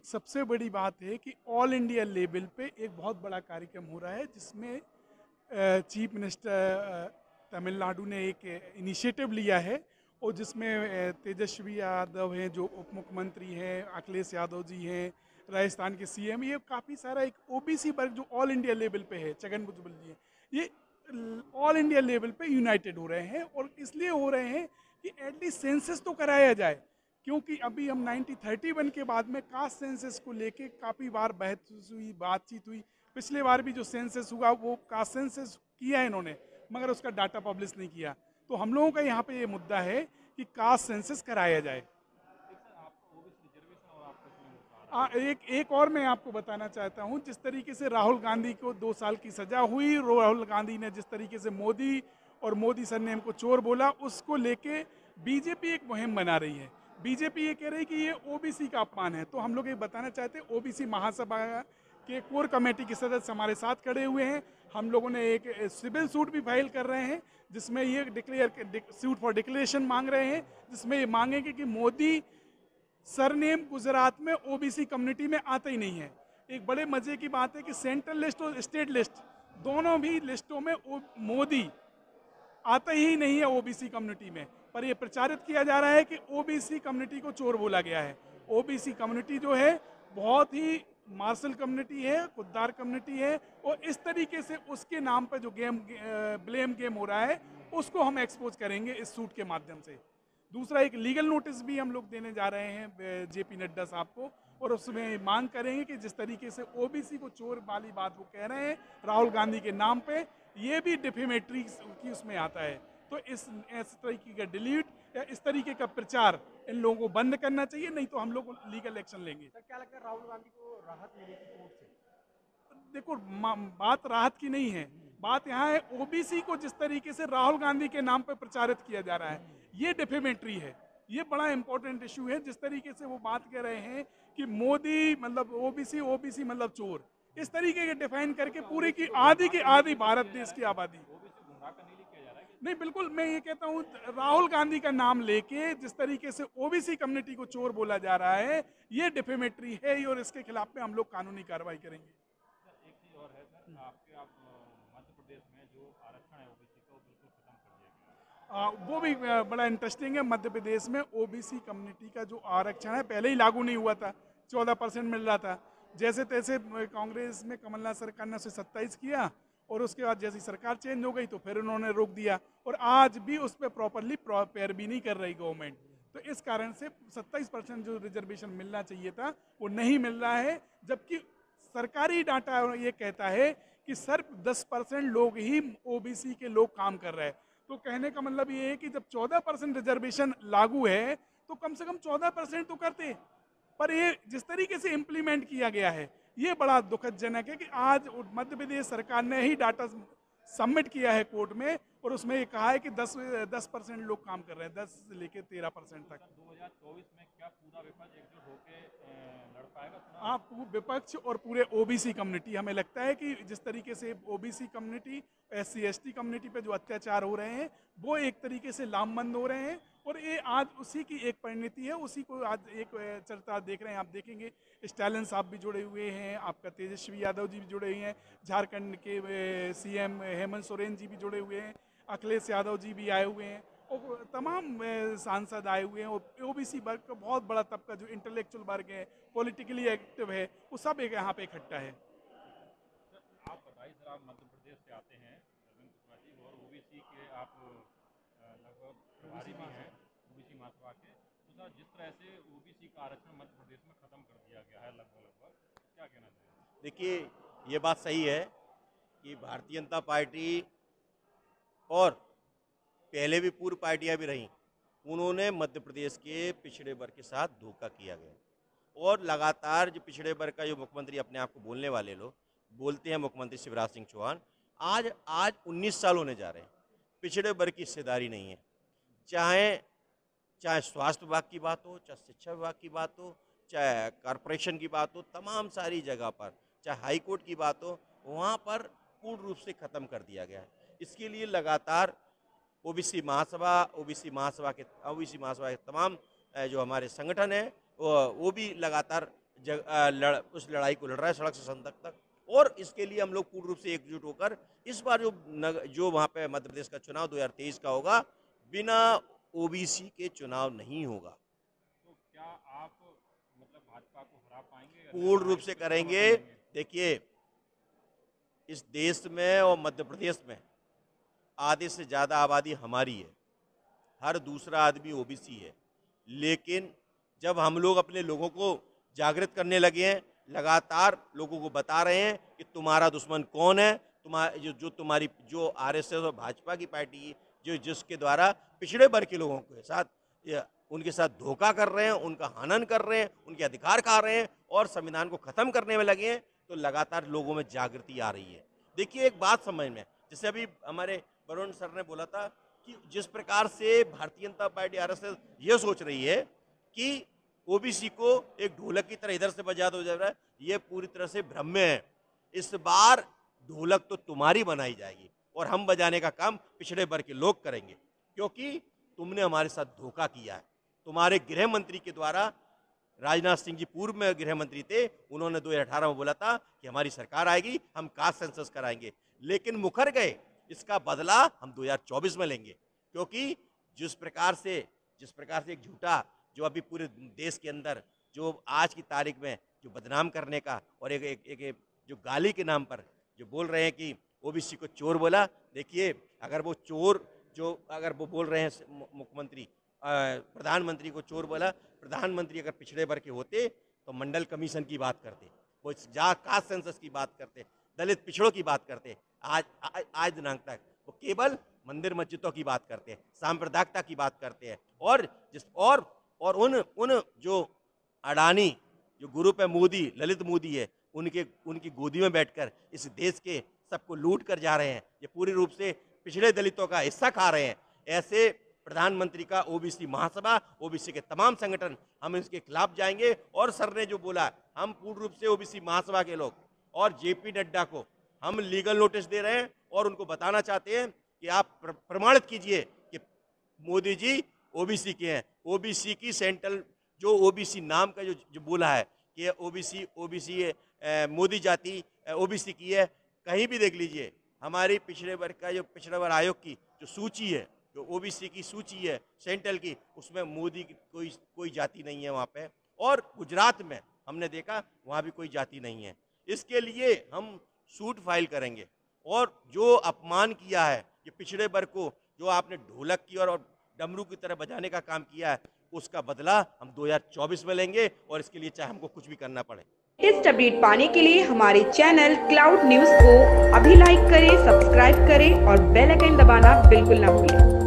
एक सबसे बड़ी बात है कि ऑल इंडिया लेवल पे एक बहुत बड़ा कार्यक्रम हो रहा है जिसमें चीफ मिनिस्टर तमिलनाडु ने एक इनिशिएटिव लिया है और जिसमें तेजस्वी यादव हैं जो उप मुख्यमंत्री हैं, अखिलेश यादव जी हैं, राजस्थान के सीएम, ये काफ़ी सारा एक ओबीसी वर्ग जो ऑल इंडिया लेवल पे है, छगन भुजबल जी हैं, ये ऑल इंडिया लेवल पे यूनाइटेड हो रहे हैं और इसलिए हो रहे हैं कि एटलीस्ट सेंसस तो कराया जाए। क्योंकि अभी हम 1931 के बाद में कास्ट सेंसस को लेके काफ़ी बार बहस हुई, बातचीत हुई। पिछले बार भी जो सेंसस हुआ वो कास्ट सेंसस किया है इन्होंने, मगर उसका डाटा पब्लिश नहीं किया। तो हम लोगों का यहाँ पे ये मुद्दा है कि कास्ट सेंसस कराया जाए। एक एक और मैं आपको बताना चाहता हूँ, जिस तरीके से राहुल गांधी को 2 साल की सजा हुई, राहुल गांधी ने जिस तरीके से मोदी और मोदी सरनेम को चोर बोला, उसको लेके बीजेपी एक मुहिम बना रही है। बीजेपी ये कह रही है कि ये ओबीसी का अपमान है। तो हम लोग ये बताना चाहते हैं, ओबीसी महासभा के कोर कमेटी के सदस्य हमारे साथ खड़े हुए हैं। हम लोगों ने एक सिविल सूट भी फाइल कर रहे हैं जिसमें ये सूट फॉर डिक्लेरेशन मांग रहे हैं, जिसमें ये मांगेंगे कि मोदी सरनेम गुजरात में ओबीसी कम्युनिटी में आता ही नहीं है। एक बड़े मजे की बात है कि सेंट्रल लिस्ट और स्टेट लिस्ट दोनों भी लिस्टों में मोदी आता ही नहीं है ओबीसी कम्युनिटी में। पर यह प्रचारित किया जा रहा है कि ओबीसी कम्युनिटी को चोर बोला गया है। ओबीसी कम्युनिटी जो है बहुत ही मार्शल कम्युनिटी है, खुददार कम्युनिटी है, और इस तरीके से उसके नाम पर जो ब्लेम गेम हो रहा है उसको हम एक्सपोज करेंगे इस सूट के माध्यम से। दूसरा, एक लीगल नोटिस भी हम लोग देने जा रहे हैं जेपी नड्डा साहब को, और उसमें मांग करेंगे कि जिस तरीके से ओबीसी को चोर वाली बात वो कह रहे हैं राहुल गांधी के नाम पे, ये भी डिफेमेटरी की उसमें आता है। तो इस तरीके का डिलीट या इस तरीके का प्रचार इन लोगों को बंद करना चाहिए, नहीं तो हम लोग लीगल एक्शन लेंगे। सर क्या लगता है राहुल गांधी को राहत मिलेगी कोर्ट से? देखो, बात राहत की नहीं है, बात यहाँ है ओबीसी को जिस तरीके से राहुल गांधी के नाम पर प्रचारित किया जा रहा है, ये डिफेमेटरी है। ये बड़ा इंपॉर्टेंट इशू है। जिस तरीके से वो बात कर रहे हैं कि मोदी मतलब ओबीसी, ओबीसी मतलब चोर, इस तरीके के डिफाइन करके पूरी की आधी भारत देश की आबादी। नहीं, बिल्कुल मैं ये कहता हूँ, राहुल गांधी का नाम लेके जिस तरीके से ओबीसी कम्युनिटी को चोर बोला जा रहा है, ये डिफेमेटरी है और इसके खिलाफ में हम लोग कानूनी कार्रवाई करेंगे। एक चीज और है सर, आपके मध्य प्रदेश में जो आरक्षण है ओबीसी का वो बिल्कुल खत्म कर दिया गया है। वो भी बड़ा इंटरेस्टिंग है। मध्य प्रदेश में ओबीसी कम्युनिटी का जो आरक्षण है पहले ही लागू नहीं हुआ था, 14% मिल रहा था। जैसे तैसे कांग्रेस में कमलनाथ सरकार ने उसे 27 किया, और उसके बाद जैसी सरकार चेंज हो गई तो फिर उन्होंने रोक दिया, और आज भी उस पर प्रॉपरली पैरवी नहीं कर रही गवर्नमेंट। तो इस कारण से 27% जो रिजर्वेशन मिलना चाहिए था वो नहीं मिल रहा है, जबकि सरकारी डाटा ये कहता है कि सिर्फ 10% लोग ही ओबीसी के लोग काम कर रहे हैं। तो कहने का मतलब ये है कि जब 14% रिजर्वेशन लागू है तो कम से कम 14% तो करते। पर ये जिस तरीके से इम्प्लीमेंट किया गया है ये बड़ा दुखदजनक है कि आज मध्य प्रदेश सरकार ने ही डाटा सबमिट किया है कोर्ट में, और उसमें ये कहा है कि 10% लोग काम कर रहे हैं, 10 से लेकर 13% तक। 2024 में क्या पूरा विपक्ष एकजुट होकर लड़ पाएगा चुनाव? आप विपक्ष और पूरे ओबीसी कम्युनिटी, हमें लगता है कि जिस तरीके से OBC community, SC ST community पे जो अत्याचार हो रहे हैं वो एक तरीके से लामबंद हो रहे हैं, और ये आज उसी की एक परिणति है। उसी को आज एक चर्चा देख रहे हैं, आप देखेंगे स्टालिन साहब भी जुड़े हुए हैं, आपका तेजस्वी यादव जी भी जुड़े हुए हैं, झारखंड के CM हेमंत सोरेन जी भी जुड़े हुए हैं, अखिलेश यादव जी भी आए हुए हैं, और तमाम सांसद आए हुए हैं, और ओबीसी वर्ग का बहुत बड़ा तबका जो इंटेलेक्चुअल वर्ग है, पॉलिटिकली एक्टिव है, वो सब एक यहाँ पे इकट्ठा है। सर आप बताइए, सर आप मध्य प्रदेश से आते हैं अरविंद कुशवाहा जी, और ओबीसी के आप लगभग प्रभारी भी हैं ओबीसी महासभा के। तो सर जिस तरह से ओबीसी का आरक्षण मध्य प्रदेश में खत्म कर दिया गया है लगभग लगभग, क्या कहना चाहिए? देखिए, ये बात सही है कि भारतीय जनता पार्टी और पहले भी पूर्व पार्टियां भी रहीं, उन्होंने मध्य प्रदेश के पिछड़े वर्ग के साथ धोखा किया गया। और लगातार जो पिछड़े वर्ग का जो मुख्यमंत्री अपने आप को बोलने वाले लोग बोलते हैं, मुख्यमंत्री शिवराज सिंह चौहान, आज आज 19 साल होने जा रहे हैं, पिछड़े वर्ग की हिस्सेदारी नहीं है। चाहे चाहे स्वास्थ्य विभाग की बात हो, चाहे शिक्षा विभाग की बात हो, चाहे कॉरपोरेशन की बात हो, तमाम सारी जगह पर, चाहे हाई कोर्ट की बात हो, वहाँ पर पूर्ण रूप से खत्म कर दिया गया है। इसके लिए लगातार ओबीसी महासभा के तमाम जो हमारे संगठन है वो भी लगातार उस लड़ाई को लड़ रहा है सड़क से संसद तक। और इसके लिए हम लोग पूर्ण रूप से एकजुट होकर इस बार जो वहाँ पे मध्य प्रदेश का चुनाव 2023 का होगा, बिना ओबीसी के चुनाव नहीं होगा। तो क्या आप मतलब भाजपा को हरा पाएंगे? पूर्ण रूप से करेंगे। देखिए, इस देश में और मध्य प्रदेश में आधे से ज़्यादा आबादी हमारी है, हर दूसरा आदमी ओबीसी है। लेकिन जब हम लोग अपने लोगों को जागृत करने लगे हैं, लगातार लोगों को बता रहे हैं कि तुम्हारा दुश्मन कौन है, तुम्हारी जो आरएसएस और भाजपा की पार्टी जिसके द्वारा पिछड़े वर्ग के लोगों के साथ उनके साथ धोखा कर रहे हैं, उनका हनन कर रहे हैं, उनके अधिकार खा रहे हैं और संविधान को खत्म करने में लगे हैं, तो लगातार लोगों में जागृति आ रही है। देखिए, एक बात समझ में, जैसे अभी हमारे वरुण सर ने बोला था कि जिस प्रकार से भारतीय जनता पार्टी आरएसएस ये सोच रही है कि ओबीसी को एक ढोलक की तरह इधर से बजा दो जा रहा है, ये पूरी तरह से भ्रम में है। इस बार ढोलक तो तुम्हारी बनाई जाएगी और हम बजाने का काम पिछड़े वर्ग के लोग करेंगे, क्योंकि तुमने हमारे साथ धोखा किया है। तुम्हारे गृह मंत्री के द्वारा, राजनाथ सिंह जी पूर्व में गृह मंत्री थे, उन्होंने 2018 में बोला था कि हमारी सरकार आएगी, हम कास्ट सेंसस कराएंगे, लेकिन मुकर गए। इसका बदला हम 2024 में लेंगे, क्योंकि जिस प्रकार से एक झूठा जो अभी पूरे देश के अंदर जो आज की तारीख में जो बदनाम करने का और एक जो गाली के नाम पर जो बोल रहे हैं कि ओबीसी को चोर बोला। देखिए, अगर वो चोर अगर वो बोल रहे हैं मुख्यमंत्री, प्रधानमंत्री को चोर बोला, प्रधानमंत्री अगर पिछड़े वर्ग के होते तो मंडल कमीशन की बात करते, वो कास्ट सेंसस की बात करते, दलित पिछड़ों की बात करते। आज दिनांक तक वो केवल मंदिर मस्जिदों की बात करते हैं, सांप्रदायिकता की बात करते हैं और उन जो अडानी, जो ग्रुप है मोदी, ललित मोदी है, उनकी गोदी में बैठकर इस देश के सबको लूट कर जा रहे हैं। ये पूरी रूप से पिछड़े दलितों का हिस्सा खा रहे हैं। ऐसे प्रधानमंत्री का ओबीसी महासभा, ओबीसी के तमाम संगठन, हम इसके खिलाफ जाएंगे। और सर ने जो बोला, हम पूर्ण रूप से ओबीसी महासभा के लोग और जेपी नड्डा को हम लीगल नोटिस दे रहे हैं और उनको बताना चाहते हैं कि आप प्रमाणित कीजिए कि मोदी जी ओबीसी के हैं। ओबीसी की सेंट्रल जो ओबीसी नाम का जो बोला है कि ओबीसी मोदी जाति ओबीसी की है, कहीं भी देख लीजिए हमारी पिछड़े वर्ग का जो पिछड़ा वर्ग आयोग की जो सूची है, जो ओबीसी की सूची है सेंट्रल की, उसमें मोदी की कोई जाति नहीं है वहाँ पे। और गुजरात में हमने देखा वहाँ भी कोई जाति नहीं है। इसके लिए हम सूट फाइल करेंगे और जो अपमान किया है ये पिछड़े वर्ग को, जो आपने ढोलक की और डमरू की तरह बजाने का काम किया है, उसका बदला हम 2024 में लेंगे और इसके लिए चाहे हमको कुछ भी करना पड़े। लेटेस्ट अपडेट पाने के लिए हमारे चैनल क्लाउड न्यूज को अभी लाइक करें, सब्सक्राइब करें और बेल आइकन दबाना बिल्कुल ना भूलें।